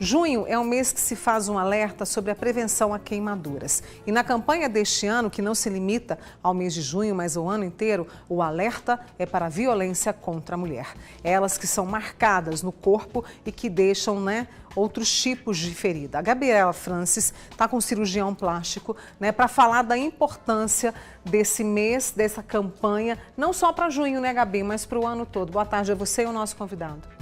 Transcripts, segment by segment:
Junho é um mês que se faz um alerta sobre a prevenção a queimaduras. E na campanha deste ano, que não se limita ao mês de junho, mas ao ano inteiro, o alerta é para a violência contra a mulher. Elas que são marcadas no corpo e que deixam, outros tipos de ferida. A Gabriela Francis está com um cirurgião plástico, para falar da importância desse mês, dessa campanha, não só para junho, Gabi, mas para o ano todo. Boa tarde a você e o nosso convidado.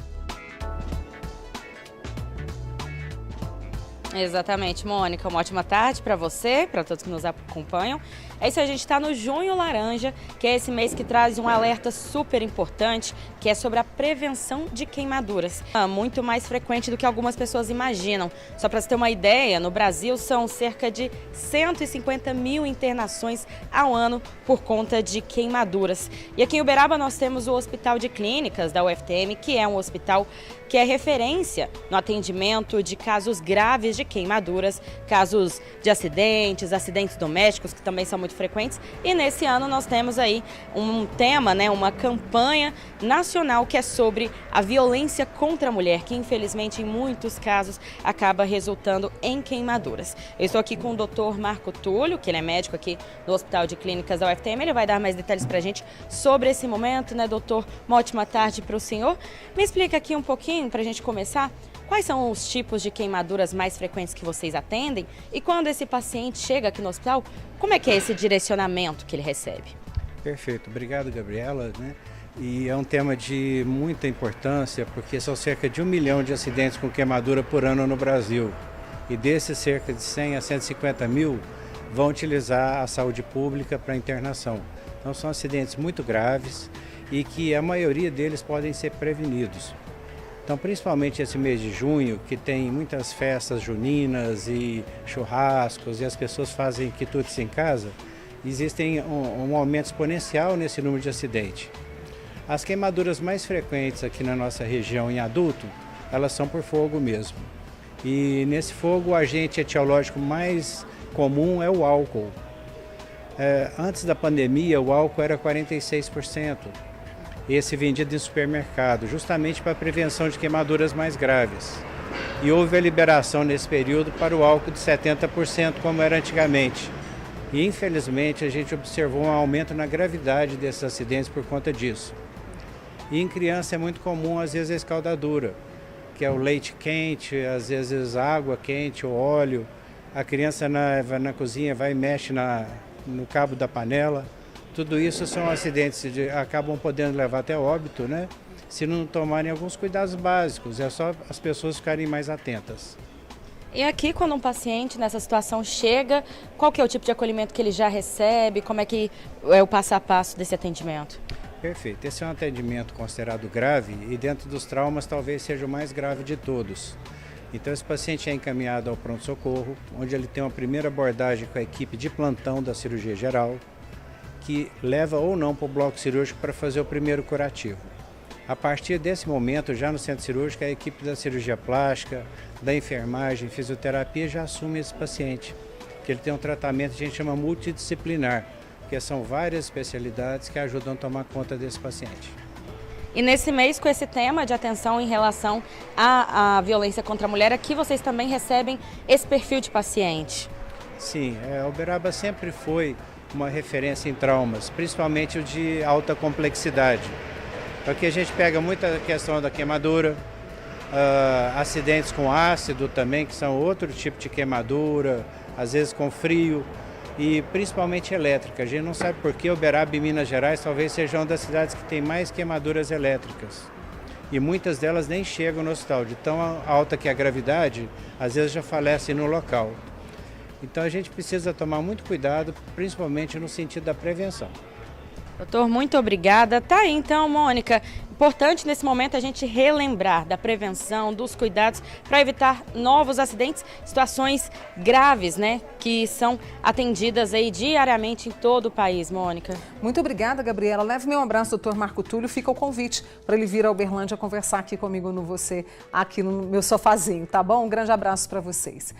Exatamente, Mônica. Uma ótima tarde para você, para todos que nos acompanham. É isso, a gente está no Junho Laranja, que é esse mês que traz um alerta super importante, que é sobre a prevenção de queimaduras. Muito mais frequente do que algumas pessoas imaginam. Só para você ter uma ideia, no Brasil são cerca de 150 mil internações ao ano por conta de queimaduras. E aqui em Uberaba nós temos o Hospital de Clínicas da UFTM, que é um hospital que é referência no atendimento de casos graves de queimaduras, casos de acidentes domésticos, que também são muito frequentes. E nesse ano nós temos aí um tema, uma campanha nacional que é sobre a violência contra a mulher, que infelizmente em muitos casos acaba resultando em queimaduras. Eu estou aqui com o Dr. Marco Túlio, que ele é médico aqui no Hospital de Clínicas da UFTM. Ele vai dar mais detalhes pra gente sobre esse momento, doutor? Uma ótima tarde para o senhor. Me explica aqui um pouquinho, para a gente começar, quais são os tipos de queimaduras mais frequentes que vocês atendem e quando esse paciente chega aqui no hospital, como é que é esse direcionamento que ele recebe? Perfeito, obrigado, Gabriela. E é um tema de muita importância porque são cerca de 1 milhão de acidentes com queimadura por ano no Brasil e desses cerca de 100 a 150 mil vão utilizar a saúde pública para internação. Então são acidentes muito graves e que a maioria deles podem ser prevenidos. Então, principalmente esse mês de junho, que tem muitas festas juninas e churrascos e as pessoas fazem quitutes em casa, existem um aumento exponencial nesse número de acidentes. As queimaduras mais frequentes aqui na nossa região em adulto, elas são por fogo mesmo. E nesse fogo o agente etiológico mais comum é o álcool. Antes da pandemia o álcool era 46%. Esse vendido em supermercado, justamente para a prevenção de queimaduras mais graves. E houve a liberação nesse período para o álcool de 70%, como era antigamente. E infelizmente a gente observou um aumento na gravidade desses acidentes por conta disso. E em criança é muito comum, às vezes, a escaldadura, que é o leite quente, às vezes água quente ou óleo. A criança vai na cozinha, vai e mexe no cabo da panela. Tudo isso são acidentes que acabam podendo levar até óbito, se não tomarem alguns cuidados básicos. É só as pessoas ficarem mais atentas. E aqui, quando um paciente nessa situação chega, qual que é o tipo de acolhimento que ele já recebe? Como é que é o passo a passo desse atendimento? Perfeito. Esse é um atendimento considerado grave e dentro dos traumas talvez seja o mais grave de todos. Então esse paciente é encaminhado ao pronto-socorro, onde ele tem uma primeira abordagem com a equipe de plantão da cirurgia geral, que leva ou não para o bloco cirúrgico para fazer o primeiro curativo. A partir desse momento, já no centro cirúrgico, a equipe da cirurgia plástica, da enfermagem, fisioterapia já assume esse paciente, que ele tem um tratamento que a gente chama multidisciplinar, que são várias especialidades que ajudam a tomar conta desse paciente. E nesse mês, com esse tema de atenção em relação à violência contra a mulher, aqui vocês também recebem esse perfil de paciente? Sim, a Uberaba sempre foi uma referência em traumas, principalmente o de alta complexidade. Aqui a gente pega muita questão da queimadura, acidentes com ácido também, que são outro tipo de queimadura, às vezes com frio e principalmente elétrica. A gente não sabe por que Uberaba e Minas Gerais talvez sejam uma das cidades que tem mais queimaduras elétricas. E muitas delas nem chegam no hospital, de tão alta que é a gravidade, às vezes já falecem no local. Então a gente precisa tomar muito cuidado, principalmente no sentido da prevenção. Doutor, muito obrigada. Tá aí então, Mônica. Importante nesse momento a gente relembrar da prevenção, dos cuidados para evitar novos acidentes, situações graves, que são atendidas aí diariamente em todo o país, Mônica. Muito obrigada, Gabriela. Leve meu abraço, doutor Marco Túlio. Fica o convite para ele vir a Uberlândia conversar aqui comigo aqui no meu sofazinho, tá bom? Um grande abraço para vocês.